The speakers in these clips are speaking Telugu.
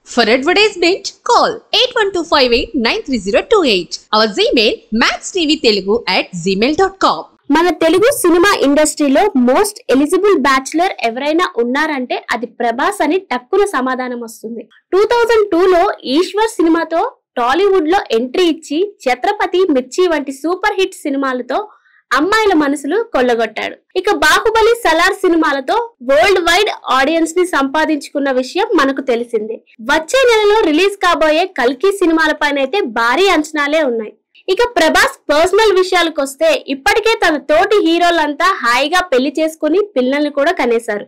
For advertisement, call 8125893028. Our Gmail maxtvtelugu@gmail.com. మన తెలుగు సినిమా ఇండస్ట్రీలో మోస్ట్ ఎలిజిబుల్ బ్యాచులర్ ఎవరైనా ఉన్నారంటే అది ప్రభాస్ అని టక్కున సమాధానం వస్తుంది. 2002లో ఈశ్వర్ సినిమాతో టాలీవుడ్ లో ఎంట్రీ ఇచ్చి ఛత్రపతి, మిర్చి వంటి సూపర్ హిట్ సినిమాలతో అమ్మాయిల మనసులు కొల్లగొట్టాడు. ఇక బాహుబలి, సలార్ సినిమాలతో వరల్డ్ వైడ్ ఆడియన్స్ ని సంపాదించుకున్న విషయం మనకు తెలిసిందే. వచ్చే నెలలో రిలీజ్ కాబోయే కల్కి సినిమాలపైన అయితే భారీ అంచనాలే ఉన్నాయి. ఇక ప్రభాస్ పర్సనల్ విషయాలకు వస్తే ఇప్పటికే తన తోటి హీరోలంతా హాయిగా పెళ్లి చేసుకుని పిల్లల్ని కూడా కనేశారు.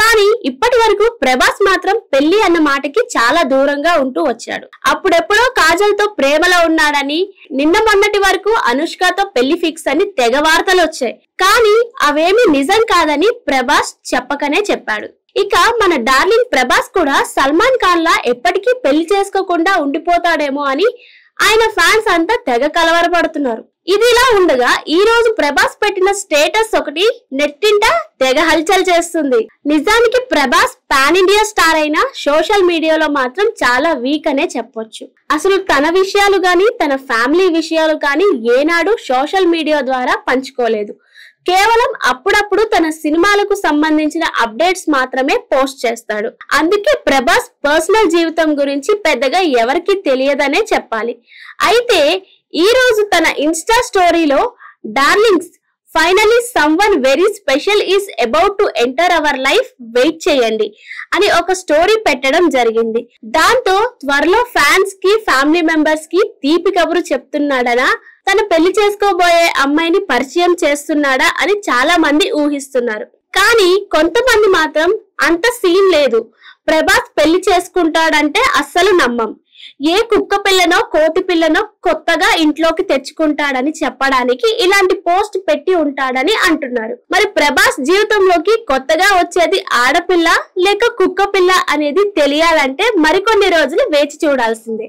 కానీ ఇప్పటి వరకు ప్రభాస్ మాత్రం పెళ్లి అన్న మాటకి చాలా దూరంగా ఉంటూ వచ్చాడు. అప్పుడెప్పుడో కాజల్ తో ప్రేమలో ఉన్నాడని, నిన్న మొన్నటి వరకు అనుష్కతో పెళ్లి ఫిక్స్ అని తెగ వార్తలు వచ్చాయి. కానీ అవేమీ నిజం కాదని ప్రభాస్ చెప్పకనే చెప్పాడు. ఇక మన డార్లింగ్ ప్రభాస్ కూడా సల్మాన్ ఖాన్ లా ఎప్పటికీ పెళ్లి చేసుకోకుండా ఉండిపోతాడేమో అని ఆయన ఫ్యాన్స్ అంతా తెగ కలవరపడుతున్నారు. ఇదిలా ఉండగా ఈ రోజు ప్రభాస్ పెట్టిన స్టేటస్ ఒకటి నెట్టింట తెగ హల్చల్ చేస్తుంది. నిజానికి ప్రభాస్ పాన్ ఇండియా స్టార్ అయినా సోషల్ మీడియాలో మాత్రం చాలా వీక్ అనే చెప్పొచ్చు. అసలు తన విషయాలు గాని, తన ఫ్యామిలీ విషయాలు కానీ ఏనాడు సోషల్ మీడియా ద్వారా పంచుకోలేదు. కేవలం అప్పుడప్పుడు తన సినిమాలకు సంబంధించిన అప్డేట్స్ మాత్రమే పోస్ట్ చేస్తాడు. అందుకే ప్రభాస్ పర్సనల్ జీవితం గురించి పెద్దగా ఎవరికి తెలియదనే చెప్పాలి. అయితే ఈ రోజు తన ఇన్స్టా స్టోరీలో darlings, finally someone very special is about to enter our life, wait చేయండి అని ఒక స్టోరీ పెట్టడం జరిగింది. దాంతో త్వరలో ఫ్యాన్స్ కి, ఫ్యామిలీ మెంబర్స్ కి తీపి కబురు చెప్తున్నాడనా, తన పెళ్లి చేసుకోబోయే అమ్మాయిని పరిచయం చేస్తున్నాడా అని చాలా మంది ఊహిస్తున్నారు. కానీ కొంతమంది మాత్రం అంత సీన్ లేదు, ప్రభాస్ పెళ్లి చేసుకుంటాడంటే అస్సలు నమ్మం, ఏ కుక్క పిల్లనో కోతి పిల్లనో కొత్తగా ఇంట్లోకి తెచ్చుకుంటాడని చెప్పడానికి ఇలాంటి పోస్ట్ పెట్టి ఉంటాడని అంటున్నారు. మరి ప్రభాస్ జీవితంలోకి కొత్తగా వచ్చేది ఆడపిల్ల లేక కుక్క పిల్ల అనేది తెలియాలంటే మరికొన్ని రోజులు వేచి చూడాల్సిందే.